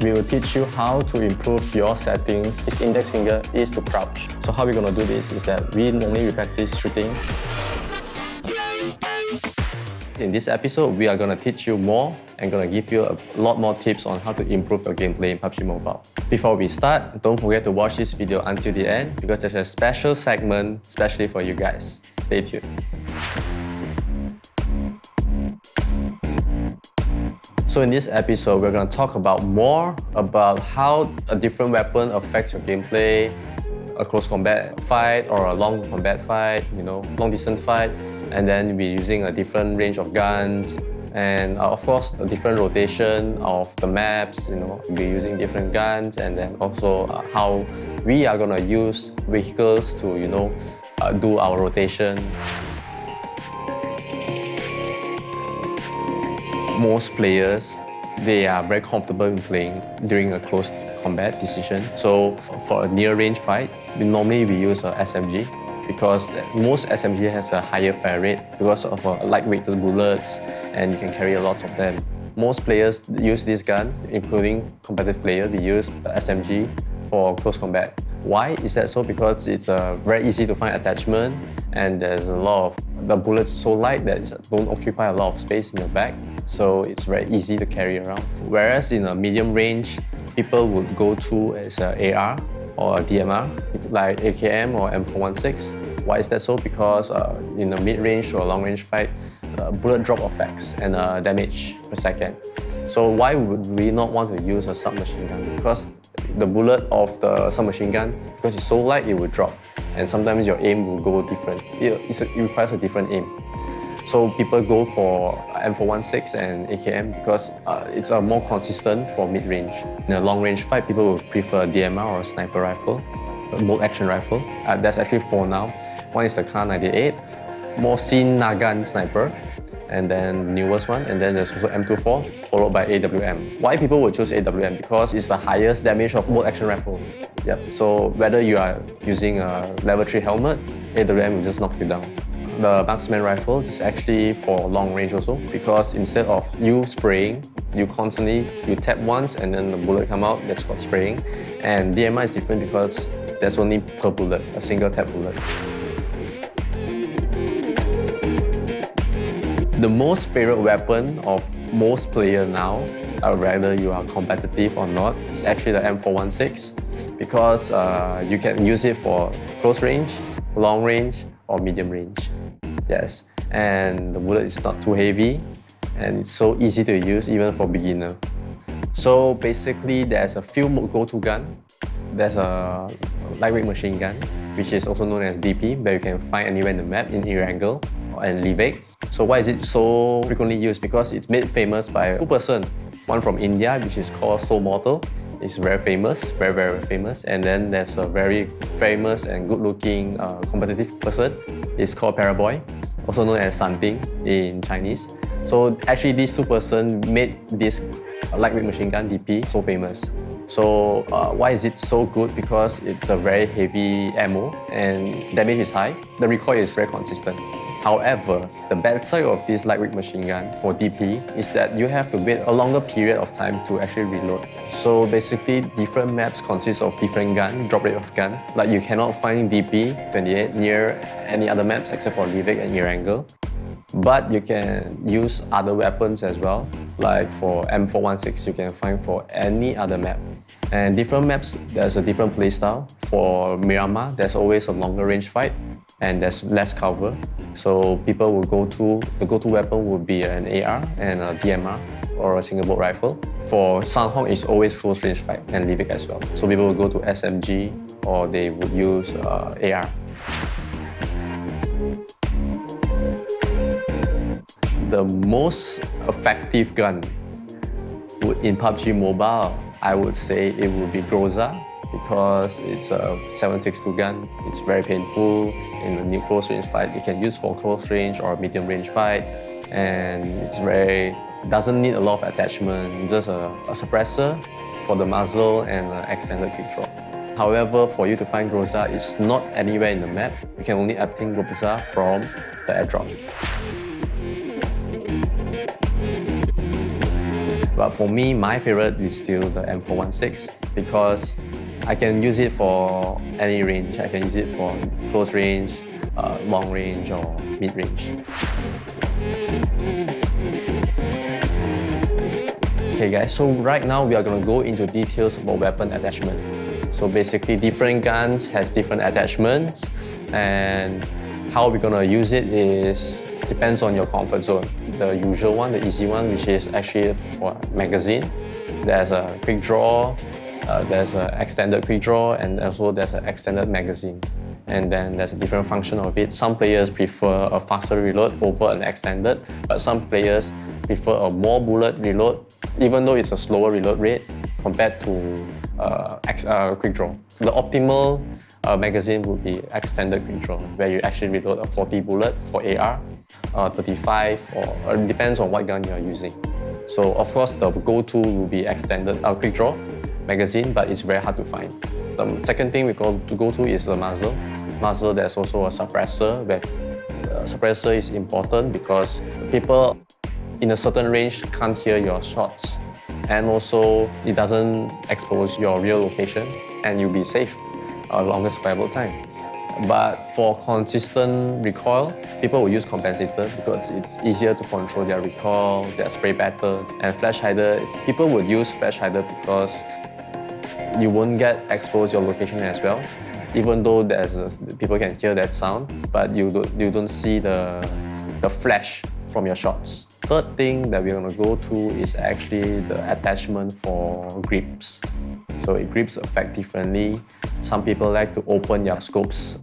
we will teach you how to improve your settings. His index finger is to crouch. So how we're gonna do this is that we practice shooting. In this episode, we are gonna teach you more and gonna give you a lot more tips on how to improve your gameplay in PUBG Mobile. Before we start, don't forget to watch this video until the end because there's a special segment especially for you guys. Stay tuned. So in this episode, we're going to talk more about how a different weapon affects your gameplay, a close combat fight or a long combat fight, long distance fight, and then we're using a different range of guns, and of course the different rotation of the maps, we're using different guns, and then also how we are going to use vehicles to, do our rotation. Most players, they are very comfortable in playing during a close combat decision. So for a near range fight, normally we use a SMG because most SMG has a higher fire rate because of lightweight bullets and you can carry a lot of them. Most players use this gun, including competitive players, we use the SMG for close combat. Why is that so? Because it's very easy to find attachment and there's a lot of, the bullets so light that it don't occupy a lot of space in your back. So it's very easy to carry around. Whereas in a medium range, people would go to as an AR or a DMR, like AKM or M416. Why is that so? Because in a mid-range or long range fight, bullet drop effects and damage per second. So why would we not want to use a submachine gun? Because the bullet of the submachine gun, because it's so light, it will drop. And sometimes your aim will go different. It requires a different aim. So people go for M416 and AKM because it's more consistent for mid-range. In a long-range fight, people will prefer DMR or a sniper rifle, a bolt-action rifle. There's actually 4 now. One is the Kar98, more seen Nagan sniper, and then newest one, and then there's also M24, followed by AWM. Why people would choose AWM? Because it's the highest damage of bolt-action rifle. Yep. So whether you are using a level 3 helmet, AWM will just knock you down. The marksman rifle is actually for long range also because instead of you spraying, you tap once and then the bullet come out, that's called spraying. And DMR is different because there's only per bullet, a single tap bullet. The most favorite weapon of most players now, whether you are competitive or not, is actually the M416 because you can use it for close range, long range, or medium range. Yes, and the bullet is not too heavy and it's so easy to use even for beginner. So basically there's a few go-to gun. There's a lightweight machine gun, which is also known as DP, that you can find anywhere in the map in Erangel and Livik. So why is it so frequently used? Because it's made famous by 2 persons. One from India, which is called Soul Mortal. It's very famous, very, very famous. And then there's a very famous and good-looking competitive person. It's called Paraboy, also known as Santing in Chinese. So actually these 2 persons made this lightweight machine gun DP so famous. So why is it so good? Because it's a very heavy ammo and damage is high. The recoil is very consistent. However, the bad side of this lightweight machine gun for DP is that you have to wait a longer period of time to actually reload. So basically, different maps consist of different drop rate of gun. Like you cannot find DP28 near any other maps except for Livik and Erangel. But you can use other weapons as well. Like for M416, you can find for any other map. And different maps, there's a different playstyle. For Miramar, there's always a longer range fight and there's less cover. So people will the go-to weapon would be an AR and a DMR or a single bolt rifle. For Sanhok, it's always close range fight and Livik as well. So people will go to SMG or they would use AR. The most effective gun in PUBG Mobile, I would say it would be Groza because it's a 7.62 gun. It's very painful in a new close range fight. You can use for close range or medium range fight, and it's doesn't need a lot of attachment. Just a suppressor for the muzzle and an extended quick draw. However, for you to find Groza, it's not anywhere in the map. You can only obtain Groza from the airdrop. But for me, my favorite is still the M416 because I can use it for any range. I can use it for close range, long range, or mid range. Okay guys, so right now we are going to go into details about weapon attachment. So basically different guns has different attachments, and how we're going to use it is depends on your comfort zone. The usual one, the easy one, which is actually for magazine. There's a quick draw, there's an extended quick draw, and also there's an extended magazine. And then there's a different function of it. Some players prefer a faster reload over an extended, but some players prefer a more bullet reload, even though it's a slower reload rate compared to quick draw. The optimal magazine would be extended quick draw, where you actually reload a 40 bullet for AR, 35, or it depends on what gun you are using. So of course the go-to will be extended quick draw magazine, but it's very hard to find. The second thing we go to is the muzzle. Muzzle, there's also a suppressor, where suppressor is important because people in a certain range can't hear your shots, and also it doesn't expose your real location, and you'll be safe a longer survival time. But for consistent recoil, people will use compensator because it's easier to control their recoil, their spray pattern, and flash hider. People would use flash hider because you won't get exposed your location as well. Even though people can hear that sound, but you don't see the flash from your shots. Third thing that we're going to go to is actually the attachment for grips. So grips affect differently. Some people like to open their scopes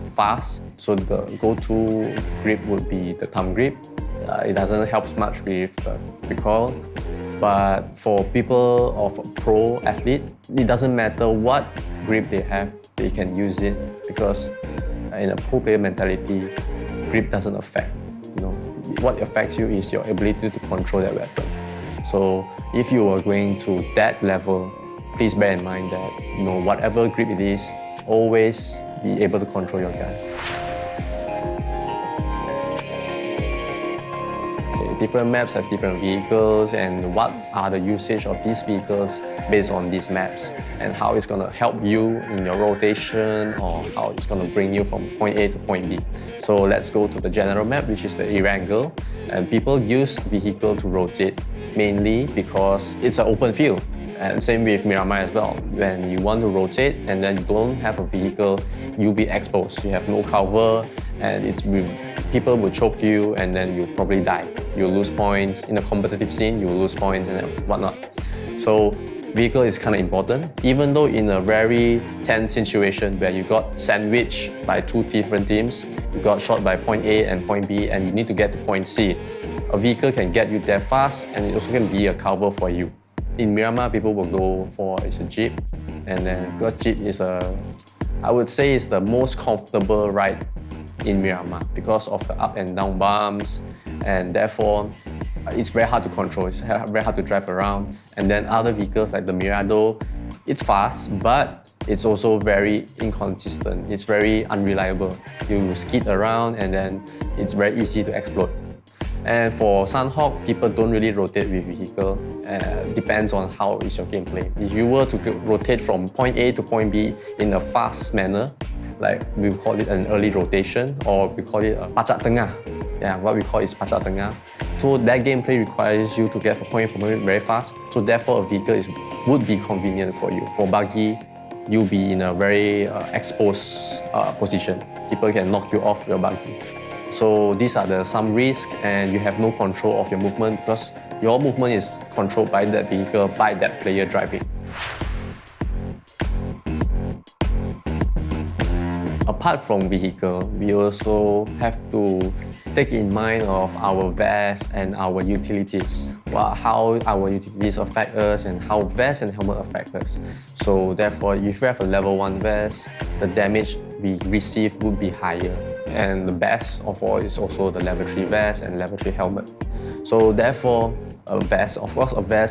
fast, so the go-to grip would be the thumb grip. It doesn't help much with the recoil. But for people of a pro athlete, it doesn't matter what grip they have, they can use it because in a pro player mentality, grip doesn't affect. What affects you is your ability to control that weapon. So if you are going to that level, please bear in mind that whatever grip it is, always be able to control your gun. Different maps have different vehicles, and what are the usage of these vehicles based on these maps, and how it's going to help you in your rotation, or how it's going to bring you from point A to point B. So let's go to the general map, which is the E-Wrangle. And people use vehicle to rotate mainly because it's an open field. And same with Miramar as well. When you want to rotate and then you don't have a vehicle, you'll be exposed. You have no cover, and people will choke you, and then you'll probably die. You'll lose points. In a competitive scene, you'll lose points and whatnot. So vehicle is kind of important. Even though in a very tense situation where you got sandwiched by two different teams, you got shot by point A and point B, and you need to get to point C, a vehicle can get you there fast, and it also can be a cover for you. In Miramar, people will go for a Jeep, and then because Jeep is I would say it's the most comfortable ride in Miramar because of the up and down bumps, and therefore it's very hard to control, it's very hard to drive around. And then other vehicles like the Mirado, it's fast, but it's also very inconsistent, it's very unreliable. You skid around and then it's very easy to explode. And for Sunhawk, people don't really rotate with vehicle. Depends on how is your gameplay. If you were to rotate from point A to point B in a fast manner, like we call it an early rotation, or we call it a pacak tengah. Yeah, what we call is pacak tengah. So that gameplay requires you to get from point A to point B very fast. So therefore, a vehicle would be convenient for you. For buggy, you'll be in a very exposed position. People can knock you off your buggy. So these are some risks, and you have no control of your movement because your movement is controlled by that vehicle, by that player driving. Apart from vehicle, we also have to take in mind of our vest and our utilities, how our utilities affect us and how vest and helmet affect us. So therefore, if you have a level 1 vest, the damage we receive would be higher. And the best of all is also the level 3 vest and level 3 helmet. So therefore, a vest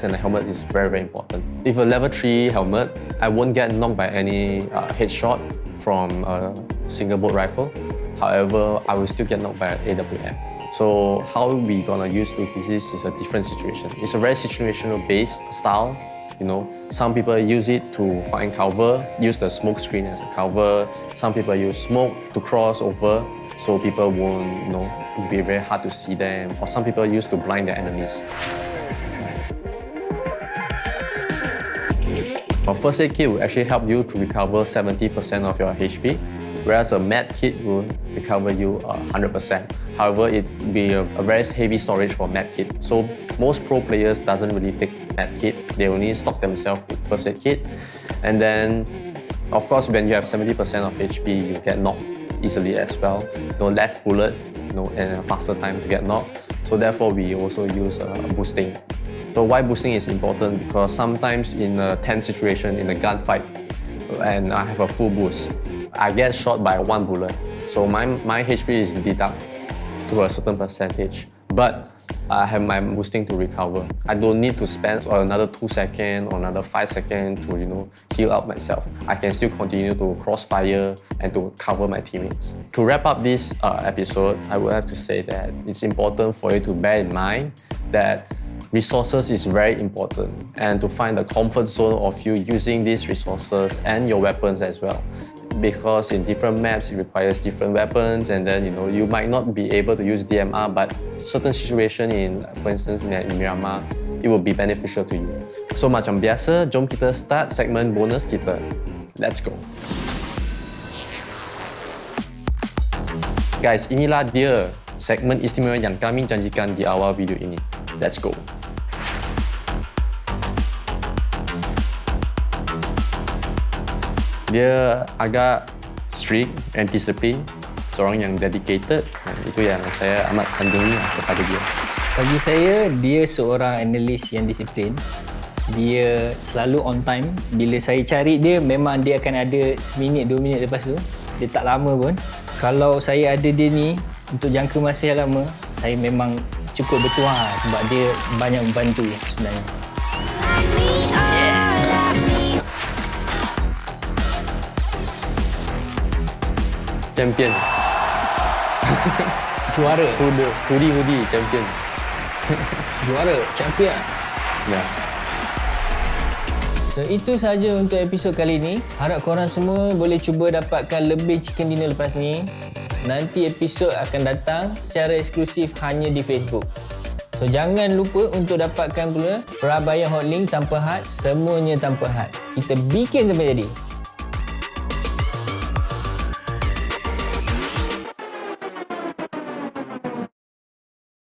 and a helmet is very, very important. If a level 3 helmet, I won't get knocked by any headshot from a single bolt rifle. However, I will still get knocked by an AWM. So how we gonna use this is a different situation. It's a very situational based style. You know, some people use it to find cover, use the smoke screen as a cover. Some people use smoke to cross over, so people won't, you know, be very hard to see them. Or some people use to blind their enemies. A first aid kit will actually help you to recover 70% of your HP, whereas a med kit will recover you 100%. However, it will be a very heavy storage for med kit. So most pro players doesn't really take med kit. They only stock themselves with first aid kit. And then, of course, when you have 70% of HP, you get knocked easily as well. No less bullet, and a faster time to get knocked. So therefore, we also use boosting. So why boosting is important? Because sometimes in a tense situation, in a gunfight, and I have a full boost, I get shot by one bullet. So my HP is deducted to a certain percentage, but I have my boosting to recover. I don't need to spend another 2 seconds or another 5 seconds to heal up myself. I can still continue to crossfire and to cover my teammates. To wrap up this episode, I would have to say that it's important for you to bear in mind that resources is very important, and to find the comfort zone of you using these resources and your weapons as well. Because in different maps, it requires different weapons, and then you might not be able to use DMR, but certain situation for instance in Miramar, it will be beneficial to you. So macam biasa, jom kita start segmen bonus kita. Let's go. Guys, inilah dia segmen istimewa yang kami janjikan di awal video ini. Let's go. Dia agak strict and discipline, seorang yang dedicated, dan itu yang saya amat sanjungi kepada dia. Bagi saya, dia seorang analis yang disiplin. Dia selalu on time. Bila saya cari dia, memang dia akan ada seminit, 2 minit lepas tu. Dia tak lama pun. Kalau saya ada dia ni untuk jangka masa yang lama, saya memang cukup bertuah sebab dia banyak membantu sebenarnya. Champion. Juara. Hoodie champion. Juara, champion. Ya. So itu saja untuk episod kali ini. Harap korang semua boleh cuba dapatkan lebih chicken dinner lepas ni. Nanti episod akan datang secara eksklusif hanya di Facebook. So jangan lupa untuk dapatkan pula Prabayar Hotlink Tanpa Had, Semuanya Tanpa Had. Kita bikin sampai jadi.